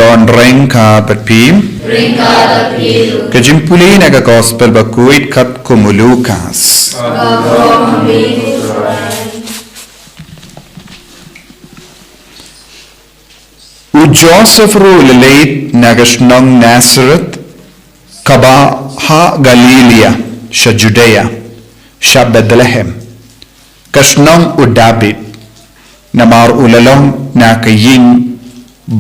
don rengka berpim kejimpuli naga gospel bakuit kat kumulukas u Joseph ru lelait naga shnong Nazareth kaba ha Galilea sha Judea sha Bethlehem kashnong u David namar ulalong na kaying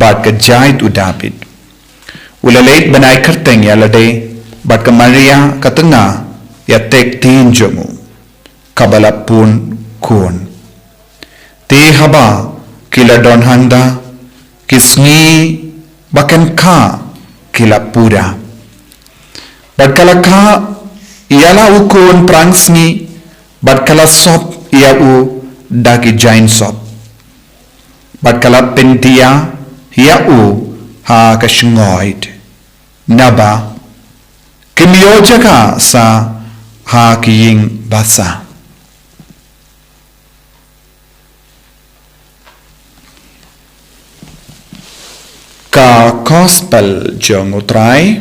bat ka jait u David ulalait banai kerteng ya lade bat ka Maria katenga ya tek tin jomu kabalapun kun ti haba kila don handa kisni bakan ka kila pura bat kala ka iala ukun prangsni bat kala sop ia u dagi jain sop bat kala pentia ia u ha kashngoid naba kimyojaka sa ha kiying basa ka gospel jong utrai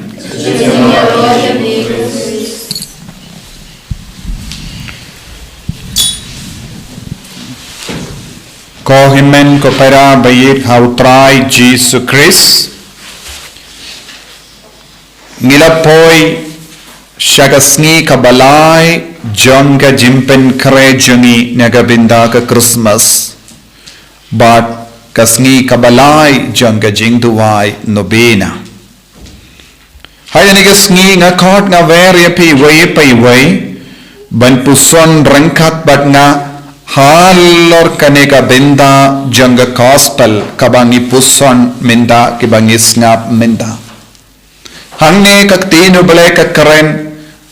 ko himen ko para bayit ha utrai Jesus Christ ngilapoi shagasni kabalai jonga jimpen kare jungi nagabinda ka Christmas but kasni kabalai jonga jingduwai nobena hayani kasni nga khot nga ver ya pi wei pai wei ban puson rangkat bat nga halor kaneka binda jonga gospel kabangi puson minda kibangi snap minda hangne kaktino bale ka karen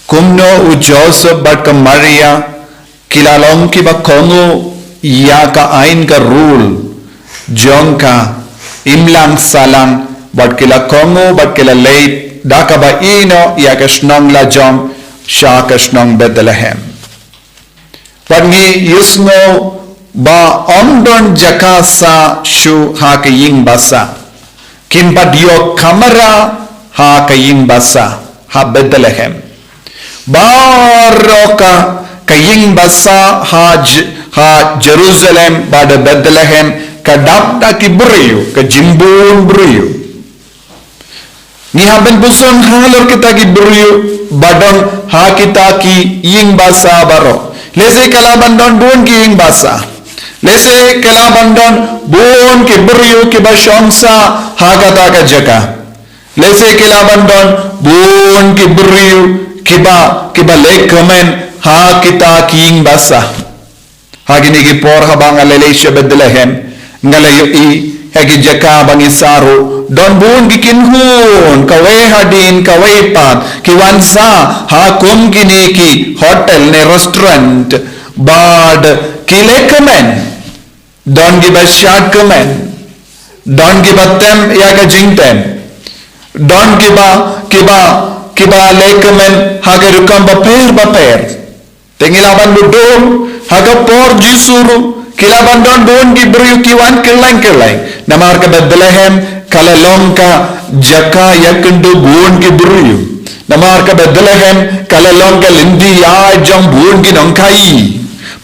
kumno u Joseph bat ka Maria kilalong ki ba kongo ya ka ain ka rule jongka imlang salang bat kila kongo bat kila late daka ba ino ya kashnong la jong sha kashnong Bethlehem wangi yusmo ba ondon jakasa shu ha kaying basa kimpadio kamera ha kaying basa ha Bethlehem baroka kaying basa ha Jerusalem pada Bethlehem kadap da ki beriu ke jimbun beriu ni haben buson halor kita ki beriu badon ha kita ki ying basa baro lese kalaban don bun ki ying basa lese kalaban don bun ki beriu ki bashongsa ha kata ka jaka lese kalaban don bun ki beriu ki ba lekamen ha kita ki ying basa ha gini ki por habang alelesha Bethlehem ngalayo i hagi jaka bangi saru don bun gikin hun kawe hadin kawe pat kiwansa ha kum kini ki hotel ne restaurant bad kilekamen don giba shad kamen don giba tem ya ka jingten don kiba lekamen haga rukam baper tengilaban budum haga por jisuru kilaban don bon di beriu kiwan keleng namar ke Bethlehem kalalongka jaka yakendu bon ki beriu namar ke Bethlehem kalalongka lindi ya jang bon ki nongkai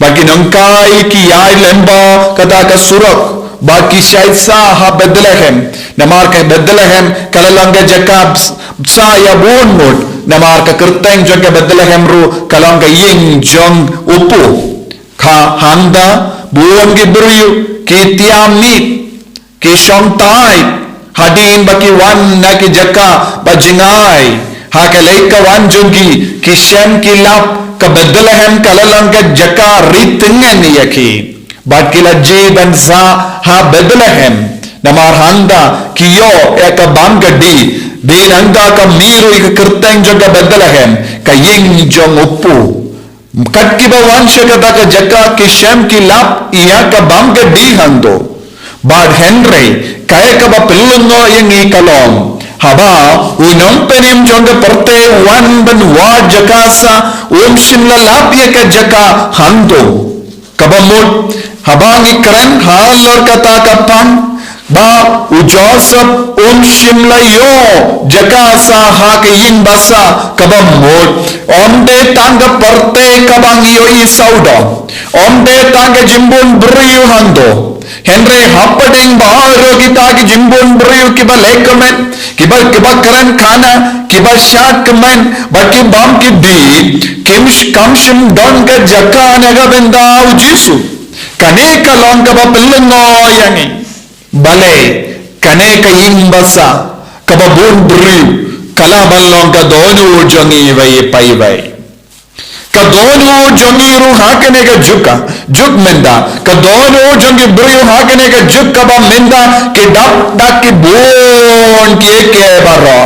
bagi nongkai ki ya lemba kata ka surak baki shaisa ha Bethlehem namar ke Bethlehem kalalongka jaka sa ya bon mud namar ke kerteng jong Bethlehem ru kalongka ying jong upu kha handa buon ki beriu ki tiamit ki shongtai hadin baki wan na ki jaka bajingai ha ke leika wan jungi ki shem ki lap ka Bethlehem kalalang ka jaka ritingen yaki baki la jiban sa ha Bethlehem namar handa kiyo ya ka bam gadi din handa ka miru ka kerteng jaga Bethlehem ka ying jong upu kat ki bawan shakata ka jaka ki shem ki lap iya ka bam ka di hando bad Henry kaya ka ba pilungo yung ikalong haba unong penim jonga perte wan ban wa jaka sa shimla lap iya ka jaka hando kabamut habang ikran halor kata ka pam ba u Joseph shim la yo jakasa ha ke yin basa kabam mot omde tanga parte kabang yo I saudo omde tanga jimbun briyu hando Henry happening baharo kita ki jimbun briyu kiba lekamen kiba karan khana kiba shakmen baki bam ki di kimsh kamshim don ka jaka naga benda u jisu kaneka long kaba pillengo yangi bale kaneka yimbasa kaba bun briyu kala ballong ka donu jongi vai pai vai ka donu jongi ru hakane ka juk menda ka donu jongi briyu hakane ka juk kaba menda ke dak ki bon ke baro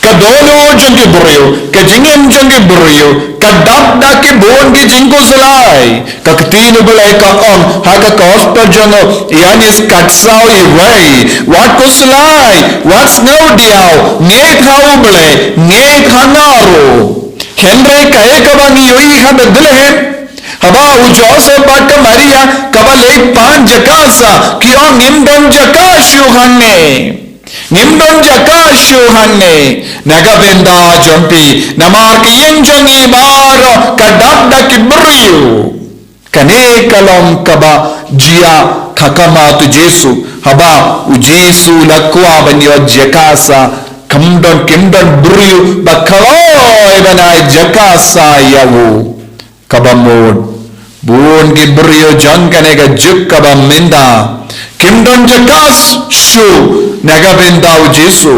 ka donu jongi briyu ka jingem jongi briyu ka dak ki bon ki jingko salai ka tin bulai ka on haka kosta jongo yanis katsau I vai wat ko salai what's no diao nge khau bulai nge khanaro Henry kae kabangi yoi ha bedlehem haba u Joseph bat Maria kaba le pan jakasa ki on nimdon jakashu hanne naga benda jompi namar ki yenjongi baro kadabda ki briyu kane kalom kaba jia kakama tu Jesu haba u Jesu lakwa banyo jakasa kimdon briyu bakaloy banay jakasa yawu kabamod buon ki briyu jon kanega juk kabam menda kimdon jakas shu naga benda u Jesu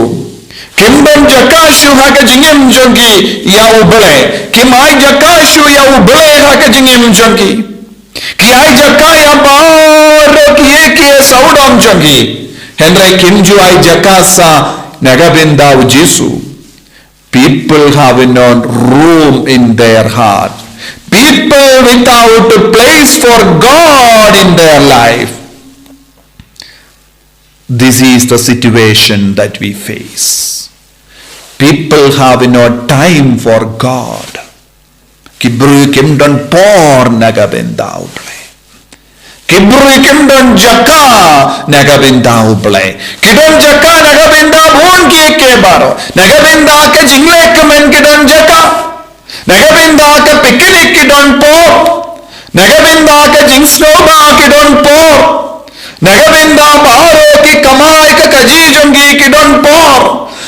kimdon jakashu haka jingem jongi yawu bele kimai jakashu yawu bele haka jingem jongi ki ai jakaya baro ki saudam jongi Henry kimju ai jakasa Nagabenda u Jesu. People have no room in their heart. People without a place for God in their life. This is the situation that we face. People have no time for God. Kibru kimdon por nagabenda u Kibru kimdon jaka nagabenda uble kidon jaka nagabenda bon ke baro nagabenda ke jingle kemen kidon jaka nagabenda ke picnic kidon po nagabenda ke jing snowba kidon po nagabenda baro ki kamai ke kaji jongi kidon po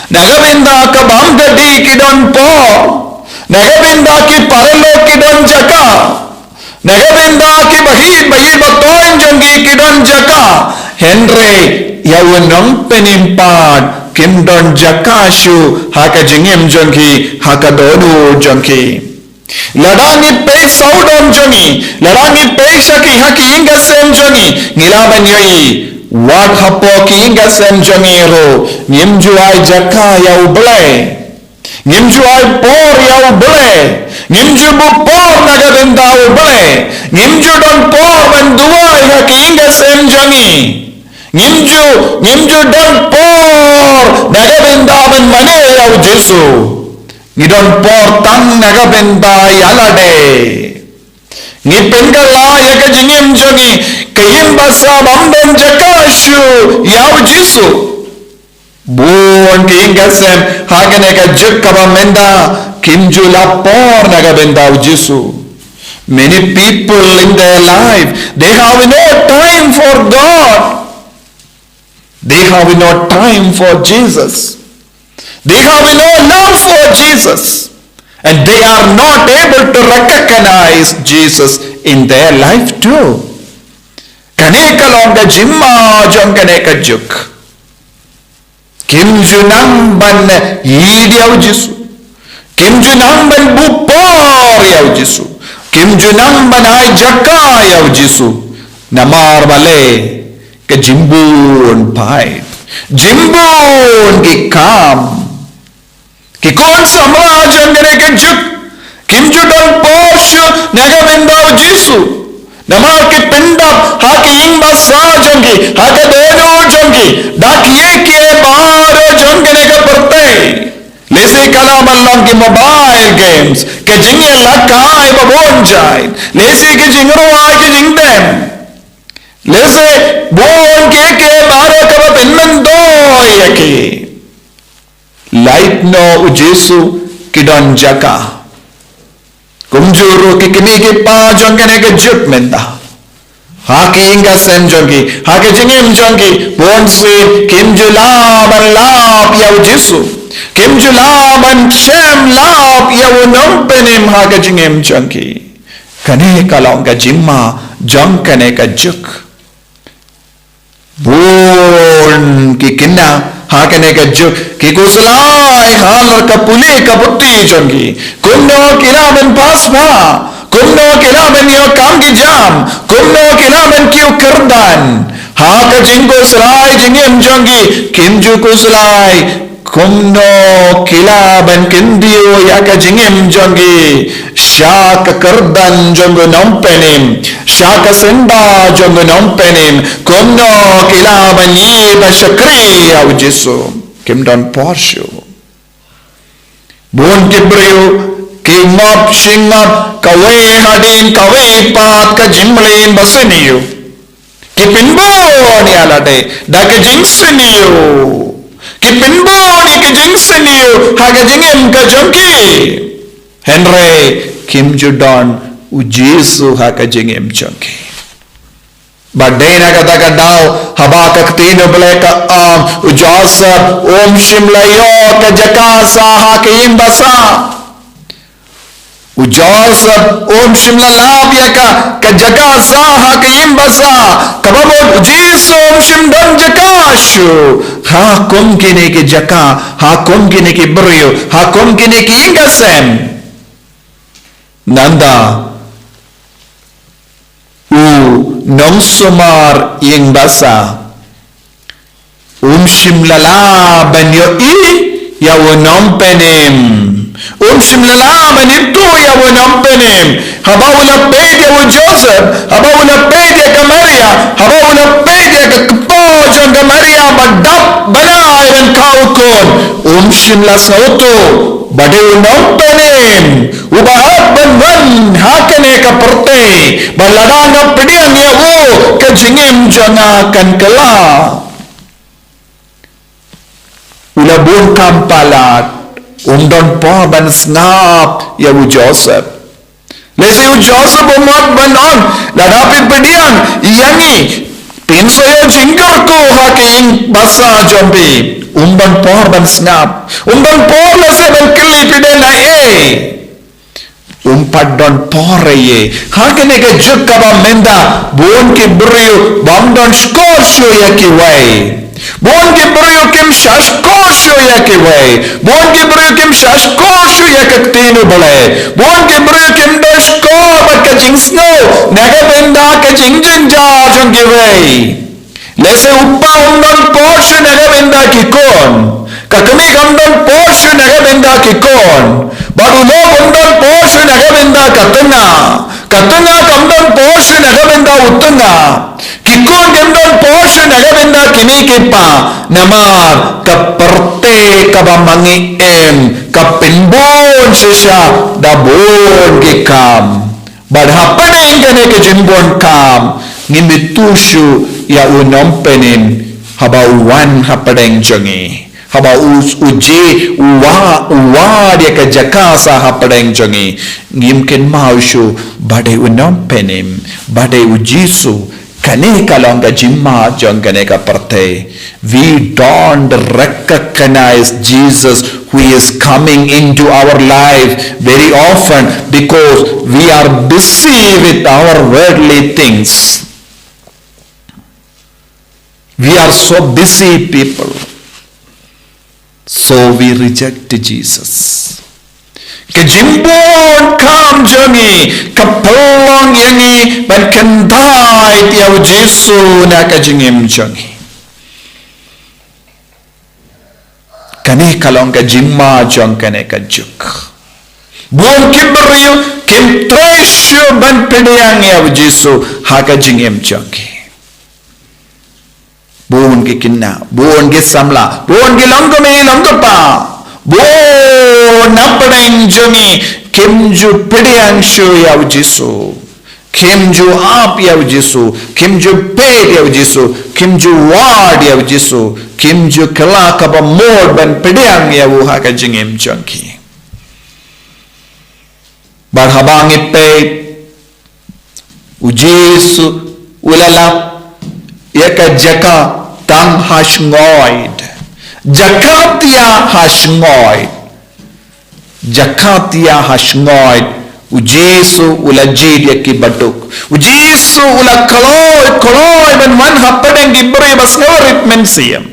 nagabenda ke bamgadi kidon po nagabenda ki paralo kidon jaka Nagabenda ki bahi batoin jongi kidon jaka Henry yawanong penimpan kimdon jakashu haka jingem jongi haka donu jongi ladani pe saudon jongi ladani pe shaki haki inga sem jongi nilaban yoi wat hapo ki inga sem jongi ro nimju ai jaka yau blai nimju ai por yau blai Nimju bu por nagabenda u bele nimju don por bandua ha kinga sem jongi nimju don por nagabenda ban mane au Jesu ni don por tang nagabenda yalade ni pengala yaka jingem jongi kayim basa bamben jakashu yau Jesu buon kinga sem hagane ka jukaba menda Kimjula por nagabenda u Jesu. Many people in their life, they have no time for God. They have no time for Jesus. They have no love for Jesus. And they are not able to recognize Jesus in their life too. Kaneka longa jimma jonganeka juk. Kimjunang ban yidiaw Jesu. Kimjunang ban bupor yaw Jesu. Kimjunang ban ay jaka yaw Jesu. Namar bale ke jimbun pai. Jimbun ki kam. Ki kon samrajan gane ke juk. Kimjudon poshu nagabenda yaw Jesu. Namar ki pindap haki ingba sajangi haka deno jangi dakiye ke baro jangane ke pertai. Lese kalaman ki mobile games ke jinge lakai babonjai lese ke jingro ai ke jingdem lese bon ke baro ka yake light no u Jesu kidon jaka kumjuru kikini ki pa jong kene ke juk menda haki inga sen jongi haki jingim jongi bonsi kimjula ban lap ya u Jesu kimjula ban shem lap ya u nompenim haki jingim jongi kane kalong ka jimma jong kane ka juk bon kikina hakane ka juk ki kuslai halar ka puli ka putti jongi kumno kilamen pasma kumno kilamen yo kam ki jam kumno kilamen kiu kerdan haka jingko slai jingem jongi kimju kuslai kumno kilaben kindio yaka jingem jongi shaka kerdan jongo nompenim shaka senda jongo nompenim kumno kilaben yi bashakri au Jesu kimdon porshu bon kibriyo kimap shingap kawe hadin kawe pat ka jimlin basiniyo kipinboni alade dake jingsiniyo kipinboni ke jingsiniyo haga jingem ka jonki Henry Kim Judon u Jesu haka jingem jonki badena kata kadau habaka ktino bleka u Joseph shimlayo ka jakasa haka imbasa u Joseph shimla labya ka jakasa haka imbasa kababot u Jesu shimdon jakashu ha kum kine ki jaka ha kum kine ki brio ha kum kine ki ingasem nanda nong sumar yang basa shimlala banyo i ya wonom penim shimlala banito ya wonom penim haba wala ped ya wo Joseph haba wala ped ya ka Maria haba wala ped ya ka kapo jong ka Maria badap bana iban kaukon shimla sauto bade wonom penim ubahat ban hakane ka perte baladana pedian ya wo ka jingim jana kan kala ulabun kampalat don porban snap ya u Joseph lese u Joseph umot banon ladapin pedian yangi pinso yo jinggar ko haking basa jombi umban porban snap umban porla se ban kili pidena umpadon poreye hakane ka jukaba menda bon ki brio bamdon skorsho yaki way bon ki brio kim shashkosho yaki way bon ki brio kim shashkosho yakaktino bale bon ki brio kim doshko baka jingsno naga benda ka jingjinja jongi way lese uppa umdon porsho naga benda ki kon kakami gamdon porsho naga benda ki kon baru lo gamdon porsho naga benda katuna gamdon porsho naga benda utuna kikon gamdon porsho naga benda kini kipa namar kaperte kabamangi kapinbon sisya dabon kikam badhapane ingane ke jimbon kam ngimitushu ya unompenin habauan hapadeng jongi haba uji uwa dia ka jakasa hapadeng jongi ngimken maushu bade unompenim bade ujisu kane kalonga jimma jongane ka parte we don't recognize Jesus who is coming into our life very often because we are busy with our worldly things. We are so busy people, so we reject Jesus. Kejimbon kam jongi kapolong yangi ban kendai tiaw Jesu na kajingim jongi kane kalong kajimma jong kane kajuk buon kibriyo kim tresyo ban pedayang yaw Jesu ha kajingim jongi buon ki kinna buon ki samla buon ki longgapa buon napadeng jongi kimju pedayang syo yaw Jesu Kim ju ap yaw Jisu, kim ju ped yaw Jisu, kim ju ward yaw Jisu, kim ju kala ka ba mod ban pedang yaw ha ka jingem jangki. Bar habang ipe u Jisu ulala ya ka jaka tam hash ngoid. Jakatia hash ngoid. Jakatia hash ngoid. O Jesu ula jid ki batuk. O Jesu ula kaloy ben man hapadeng gibri bas ngorit men siyam.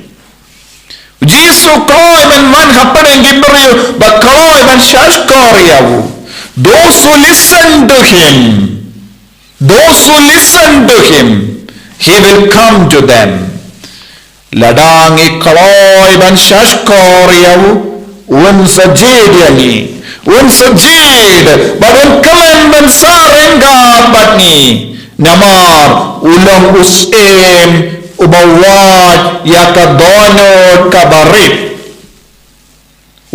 O Jesu kaloy ben man hapadeng gibri ba kaloy ben shashkor yawu. Those who listen to him, he will come to them. Ladangi kaloy ben shashkor yawu un sajid yani. Un sajid bagun kalen ben sarenga batni namar ulang usim ubawat yaka donod kabarit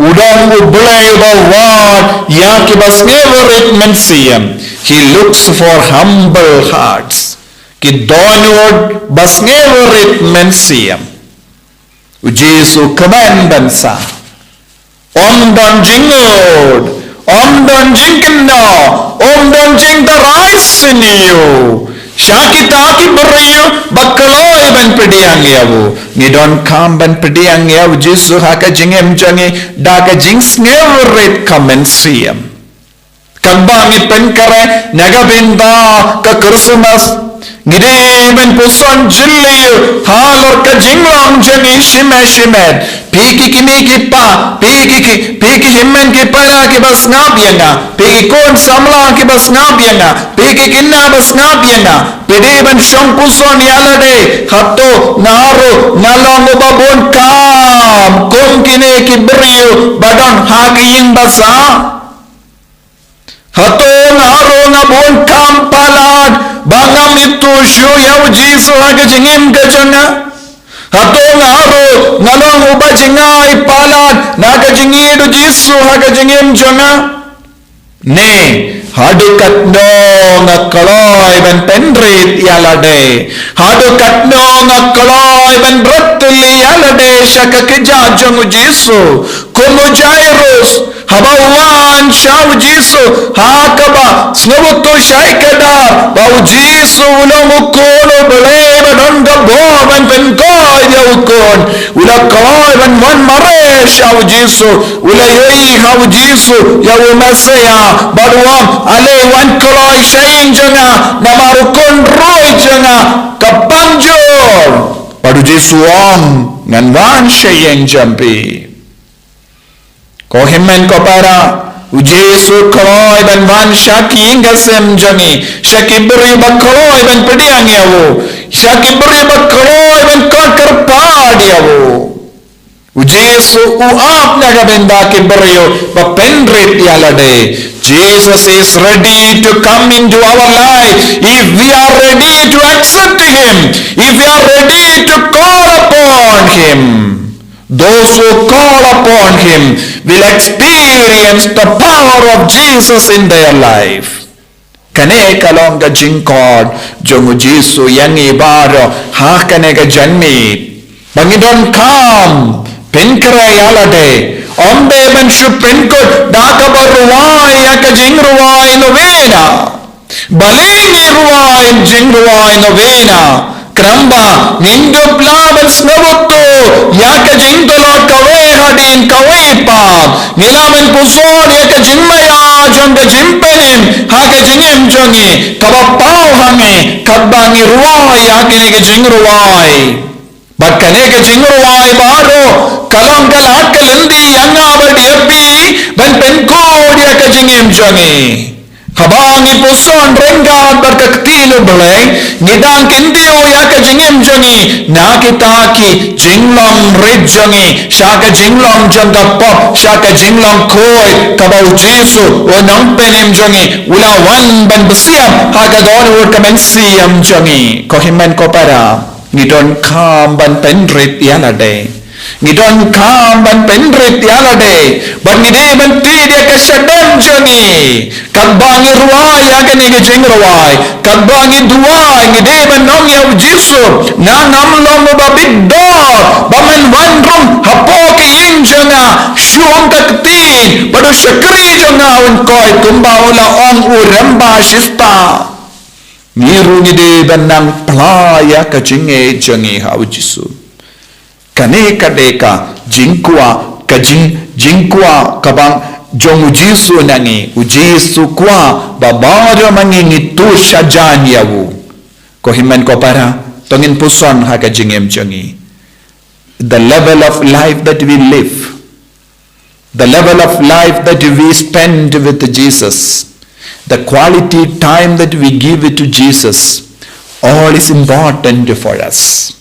udang ublay ubawat yaki basngeverit mensiyam. He looks for humble hearts ki donod basngeverit mensiyam. Ujisu kaman bansa Om don jingod, om don jinkno, om don jing the rice in you. Shakitaki buriyo, bakaloy ban pediang yawu. Ni don kam ban pediang yawu Jisu haka jingem jangi, daka jings never read commensium. Kagbangi penkare, nagabinda, ka Christmas. Ngide ben puson jilliyo, halor ka jinglong jangi shime. Piki kimi kipa, piki himmen kipala ki bas ngabianga, piki kon samla ki bas ngabianga, piki kinna bas ngabianga, pidi ben shompuson yalade, hatto naro nalong babon kam, kon kine ki beriyo badon hakiyin basa, hatto naro ngabon kam palad, bangam itu syu yaw Jisu hake jingim kajanga. Hatong aro ngalong uba jingay palat naga jingido Jisu haga jingim janga ne hadukat no ngakaloy ben penrit yalade hadukat no ngakaloy ben bratli yalade shaka kijajang Jisu kumu Jairus habawan shaw Jisu hakaba snabuto shaikada bau Jisu ulong ukono bele badon gabo ben penkoy yaukon ula kaloy ben wan mare shaw Jisu ula yoi haw Jisu yaw masaya baduam ale wan kaloy shain janga namarukon roy janga kapanjor padu Jisu om ngan wan shayen jampi ko himmen ko para o Jesu kaloy ben van shaki ingasem jangi shaki beri bakaloy ben pediang yawo shaki beri bakaloy ben kakar pad yawo o Jesu uap naga benda ki beriyo ba penrit yalade. Jesus is ready to come into our life if we are ready to accept him, if we are ready to call upon him. Those who call upon him will experience the power of Jesus in their life. Kane kalong ka jingkod jongu Jisu yang ibaro ha kane ka janmi. Panginoon kam penkara yalade ombe ben shu penkod daka baruway ka jingruway novena. Balingi ruway jingruway novena. Kramba nindu plaban snabuto yaka jingdolo kawe hadin kawe pa nilamen puson yaka jimmaya jonga jimpenin haka jingem jongi kabapaw hangi kadbangi ruway yaka nega jingruway batkane ka jingruway baro kalong kalat kalindi yanga badi api ban penkod yaka jingem jongi habangi puson renggat berkaktilo beleng ngidang kindio yaka jingim jongi nakitaki jinglong ridjongi shaka jinglong jonga pop shaka jinglong koi kabau Jisu onong penim jongi ula wan ban besiam haga don word kamen siam jongi kohimen ko para ngidon kam ban penrit yalade ngidon kam ban penrit yala de ban ngide ban ti dia ke shadam jongi kadbangi ruai ya ke ni jeng ruai kadbangi dua ngide ban nom ya jisu na nam long ba biddo ba men wan rum hapo ke yin jonga shuong ka ti padu shakri jonga un koi tumba ola ong u ramba shista miru ngide ban nang playa ka jinge jongi hau jisu kane kadeka jingkwa jingkwa kabang jong jisu nangi ujisu kwa babara mangi ngitu shajan yawu ko himan ko para tongin puson ha ka jingem jangi the level of life that we live, the level of life that we spend with Jesus, the quality time that we give it to Jesus, all is important for us.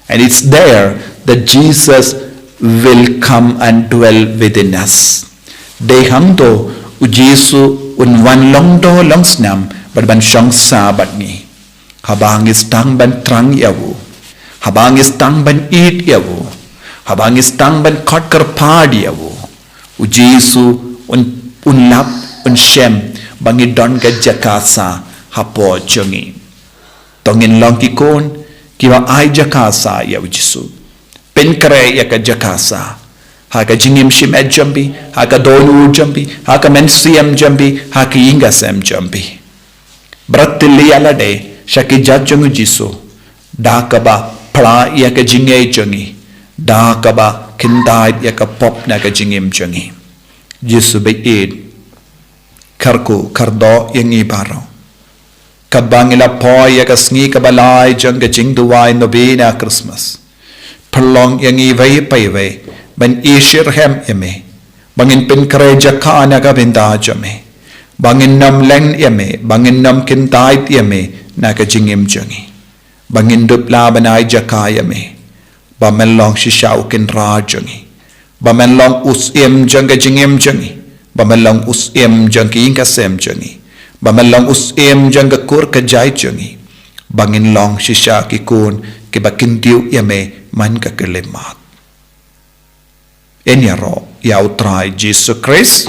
And it's there that Jesus will come and dwell within us. They hamdo ujisu unwan longdo longsnam but ban shong sa bat ni. Habang is tang ban trang yawu. Habang is tang ban eat yawu. Habang is tang ban kotkar pad yawu. Ujisu unlap unshem bangi don ka jakasa hapo jongi. Tongin long kikon kiwa ai jakasa ya ujisu penkre ya ka jakasa haka jingim shim jambi haka donu jambi haka mensiam jambi haka inga sem jambi bratili alade shaki jajjung jisu dakaba pla ya ka jinge jongi dakaba kindai ya ka pop na ka jingim jongi jisu be id karku kardo yang ibaro kabangila poy ya kasngi kabalai jang ka jingduwai novena Christmas perlong yang iway payway ban ishir hem eme bangin pinkare jakana ka binda jame bangin nam leng eme bangin nam kintai eme na ka jingim jangi bangin dupla banai jakaya me bamelong shishau kin ra jangi bamelong us em jang ka jingim jangi bamelong us em jang ki ka sem jangi bamelong us em jang ka kur ka jai jangi bangin long shisha ki kun ke bakin tiu yame man ka kelemat enyaro ya utrai Jesus Christ